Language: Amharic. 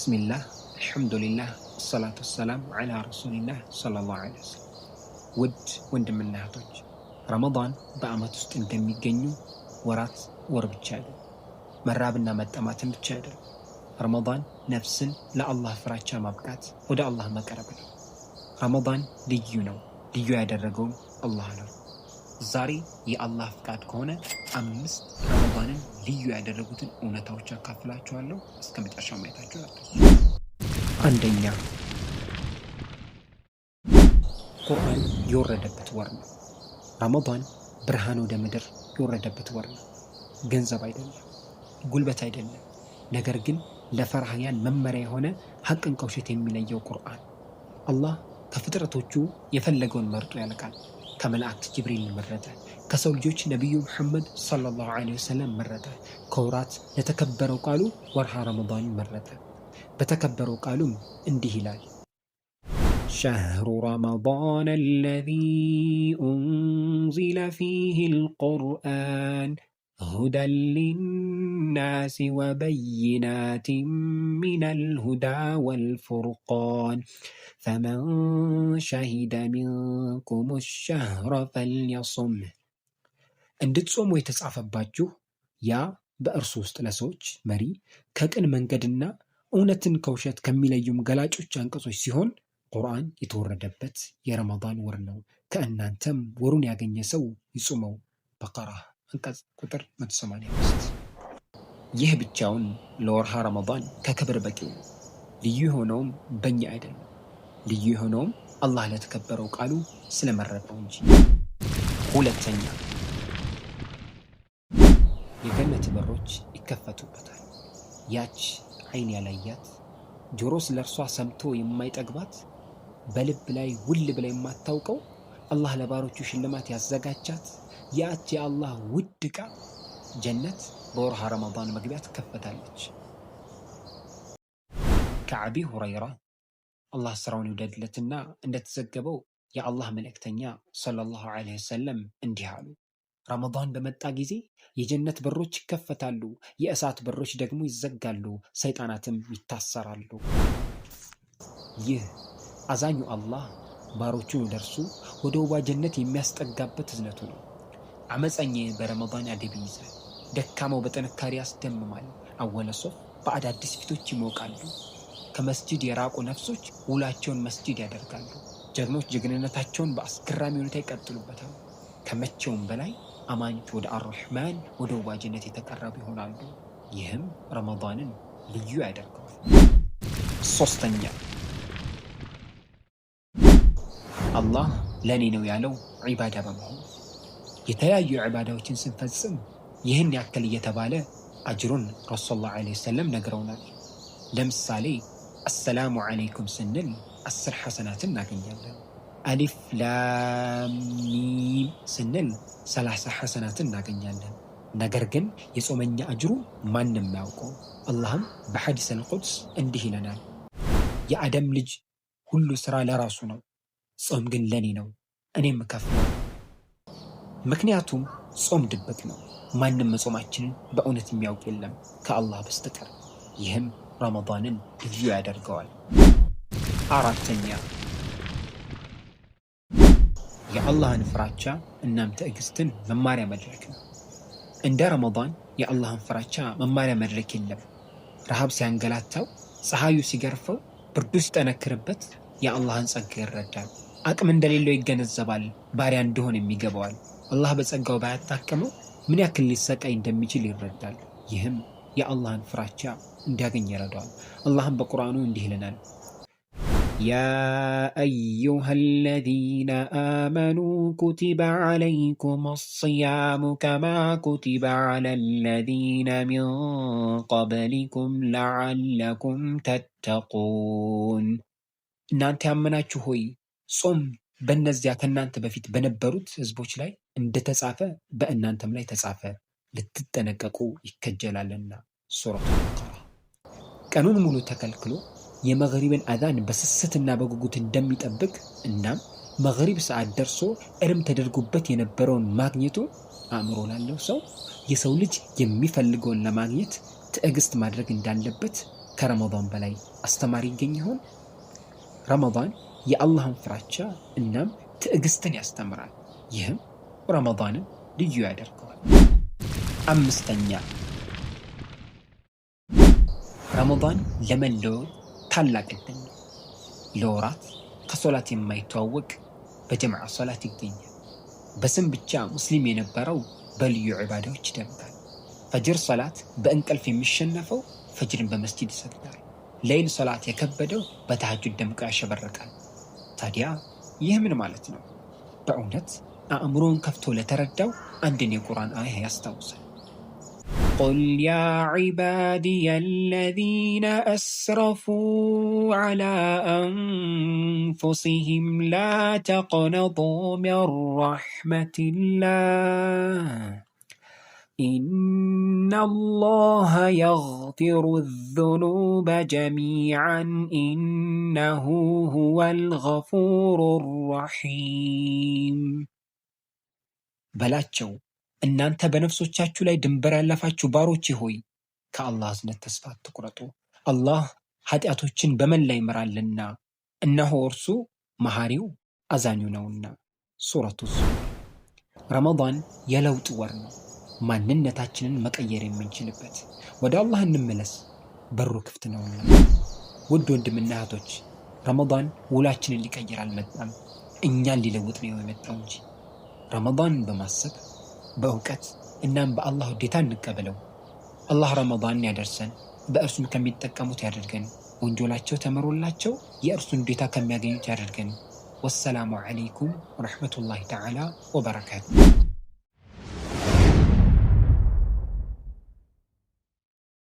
ቢስሚላህ አልሐምዱሊላህ ወሰላቱ ወሰላም ዐላ ረሱሊላህ ሰለላሁ ዐለይሂ ወሰለም። ውድ ወንድምና እህቶች ረመዳን በዓመት ውስጥ እንደሚገኙ ወራት ወር ብቻ አይደለም፣ መራብና መጠማትን ብቻ አይደለም። ረመዳን ነፍስን ለአላህ ፍራቻ ማብቃት፣ ወደ አላህ መቅረብ ነው። ረመዳን ልዩ ነው። ልዩ ያደረገውም አላህ ነው። ዛሬ የአላህ ፍቃድ ከሆነ 5 ረመዳንን ልዩ ያደረጉትን እውነታዎች አካፍላችኋለሁ። እስከ መጨረሻው ማየታችሁ አትርሱ። አንደኛ፣ ቁርአን የወረደበት ወር ነው። ረመዳን ብርሃን ወደ ምድር የወረደበት ወር ነው። ገንዘብ አይደለም፣ ጉልበት አይደለም፣ ነገር ግን ለፈርሃያን መመሪያ የሆነ ሐቅን ከውሸት የሚለየው ቁርአን። አላህ ከፍጥረቶቹ የፈለገውን መርጦ ያልቃል። ከመላእክት ጅብሪል መረጠ። ከሰው ልጆች ነቢዩ ሙሐመድ ሰለላሁ ዐለይሂ ወሰለም መረጠ። ከወራት ለተከበረው ቃሉ ወርሃ ረመዳን መረጠ። በተከበረው ቃሉም እንዲህ ይላል፣ ሸህሩ ረመዳን አለዚ ኡንዚለ ፊሂል ቁርአን ሁደን ሊናሲ ወበይናቲን ሚነል ሁዳ ወልፉርቃን ፈመን ሸሂደ ሚንኩም ሸህረ ፈልየሱምህ። እንድትጾሙ የተጻፈባችሁ ያ በእርሱ ውስጥ ለሰዎች መሪ ከቅን መንገድና እውነትን ከውሸት ከሚለዩም ገላጮች አንቀጾች ሲሆን ቁርአን የተወረደበት የረመዳን ወር ነው። ከእናንተም ወሩን ያገኘ ሰው ይጹመው። በቀራ አንቀጽ ቁጥር 185። ይህ ብቻውን ለወርሃ ረመዳን ከክብር በቂው ነው። ልዩ የሆነውም በእኛ አይደለም፣ ልዩ የሆነውም አላህ ለተከበረው ቃሉ ስለመረጠው እንጂ። ሁለተኛ፣ የገነት በሮች ይከፈቱበታል። ያች አይን ያላያት ጆሮ ስለ እርሷ ሰምቶ የማይጠግባት በልብ ላይ ውል ብላ የማታውቀው አላህ ለባሮቹ ሽልማት ያዘጋጃት ያች የአላህ ውድ ዕቃ ጀነት በወርሃ ረመዳን መግቢያ ትከፈታለች። ከአቢ ሁረይራ አላህ ስራውን ይውደድለትና እንደተዘገበው የአላህ መልእክተኛ ሰለላሁ ዐለይሂ ወሰለም እንዲህ አሉ፣ ረመዳን በመጣ ጊዜ የጀነት በሮች ይከፈታሉ፣ የእሳት በሮች ደግሞ ይዘጋሉ፣ ሰይጣናትም ይታሰራሉ። ይህ አዛኙ አላህ ባሮቹን ወደ እርሱ ወደ ውባ ጀነት የሚያስጠጋበት እዝነቱ ነው። አመፀኛ በረመዳን አደብ ይይዛል፣ ደካማው በጥንካሬ ያስደምማል። አወለ ሶፍ በአዳዲስ ፊቶች ይሞቃሉ። ከመስጂድ የራቁ ነፍሶች ውላቸውን መስጂድ ያደርጋሉ። ጀግኖች ጀግንነታቸውን በአስገራሚ ሁኔታ ይቀጥሉበታል። ከመቼውም በላይ አማኞች ወደ አርረሕማን ወደ ውባ ጀነት የተቀረቡ ይሆናሉ። ይህም ረመዳንን ልዩ ያደርገዋል። ሶስተኛ፣ አላህ ለእኔ ነው ያለው ዒባዳ በመሆኑ የተለያዩ ዒባዳዎችን ስንፈጽም ይህን ያክል እየተባለ አጅሩን ረሱል ሰለላሁ ዐለይሂ ወሰለም ነግረውናል። ለምሳሌ አሰላሙ ዐለይኩም ስንል 10 ሐሰናትን እናገኛለን። አሊፍ ላም ሚም ስንል 30 ሐሰናትን እናገኛለን። ነገር ግን የጾመኛ አጅሩ ማንም ያውቀው። አላህም በሐዲስ አልቁድስ እንዲህ ይለናል፣ የአደም ልጅ ሁሉ ስራ ለራሱ ነው፣ ጾም ግን ለኔ ነው፣ እኔም እከፍለው። ምክንያቱም ጾም ድብቅ ነው። ማንም መጾማችንን በእውነት የሚያውቅ የለም ከአላህ በስተቀር። ይህም ረመዳንን ልዩ ያደርገዋል። አራተኛ፣ የአላህን ፍራቻ እናም ትዕግስትን መማሪያ መድረክ ነው። እንደ ረመዳን የአላህን ፍራቻ መማሪያ መድረክ የለም። ረሃብ ሲያንገላታው፣ ፀሐዩ ሲገርፈው፣ ብርዱ ሲጠነክርበት የአላህን ጸጋ ይረዳል። አቅም እንደሌለው ይገነዘባል። ባሪያ እንደሆነ የሚገባዋል። አላህ በጸጋው ባያታከመው ምን ያክል ሊሰቃይ እንደሚችል ይረዳል። ይህም የአላህን ፍራቻ እንዲያገኝ ይረዳዋል። አላህም በቁርአኑ እንዲህ ይለናል፣ ያ አዩሃ አለዚነ አመኑ ኩቲበ ዐለይኩም አስሲያሙ ከማ ኩቲበ ዐለ አለዚነ ሚን ቀብሊኩም ለዐለኩም ተተቁን። እናንተ ያመናችሁ ሆይ ጾም በእነዚያ ከእናንተ በፊት በነበሩት ህዝቦች ላይ እንደተጻፈ በእናንተም ላይ ተጻፈ፣ ልትጠነቀቁ ይከጀላልና። ሱረቱ በቀራ። ቀኑን ሙሉ ተከልክሎ የመግሪብን አዛን በስስትና በጉጉት እንደሚጠብቅ እናም መግሪብ ሰዓት ደርሶ እርም ተደርጎበት የነበረውን ማግኘቱ አእምሮ ላለው ሰው የሰው ልጅ የሚፈልገውን ለማግኘት ትዕግስት ማድረግ እንዳለበት ከረመዳን በላይ አስተማሪ ይገኝ ይሆን? ረመዳን የአላህን ፍራቻ እናም ትዕግስትን ያስተምራል። ይህም ረመዳንን ልዩ ያደርገዋል። አምስተኛ ረመዳን ለመለወጥ ታላቅ ዕድል ነው። ለወራት ከሶላት የማይተዋወቅ በጀማዓ ሶላት ይገኛል። በስም ብቻ ሙስሊም የነበረው በልዩ ዒባዳዎች ይደምቃል። ፈጅር ሶላት በእንቅልፍ የሚሸነፈው ፈጅርን በመስጂድ ይሰግዳል። ሌይል ሶላት የከበደው በተሐጁድ ደምቆ ያሸበርቃል። ታዲያ ይህ ምን ማለት ነው? በእውነት አእምሮን ከፍቶ ለተረዳው አንድን የቁርአን አያ ያስታውሳል። قل يا عبادي الذين أسرفوا على أنفسهم لا تقنطوا من رحمة الله إن الله يغفر الذنوب جميعا إنه هو الغفور الرحيم በላቸው እናንተ በነፍሶቻችሁ ላይ ድንበር ያለፋችሁ ባሮቼ ሆይ ከአላህ እዝነት ተስፋ አትቁረጡ። አላህ ኃጢአቶችን በመላ ይምራልና እነሆ እርሱ መሐሪው አዛኙ ነውና። ሱረቱ ዙመር። ረመዳን የለውጥ ወር ነው። ማንነታችንን መቀየር የምንችልበት። ወደ አላህ እንመለስ፣ በሩ ክፍት ነውና። ውድ ወንድምና እህቶች ረመዳን ውላችንን ሊቀይር አልመጣም፣ እኛን ሊለውጥ ነው የመጣው እንጂ። ረመዳንን በማሰብ በእውቀት እናም በአላህ ውዴታ እንቀበለው። አላህ ረመዳንን ያደርሰን፣ በእርሱም ከሚጠቀሙት ያደርገን፣ ወንጀላቸው ተምሮላቸው የእርሱን ውዴታ ከሚያገኙት ያደርገን። ወሰላሙ ዐለይኩም ወረሕመቱላሂ ተዓላ ወበረካቱ።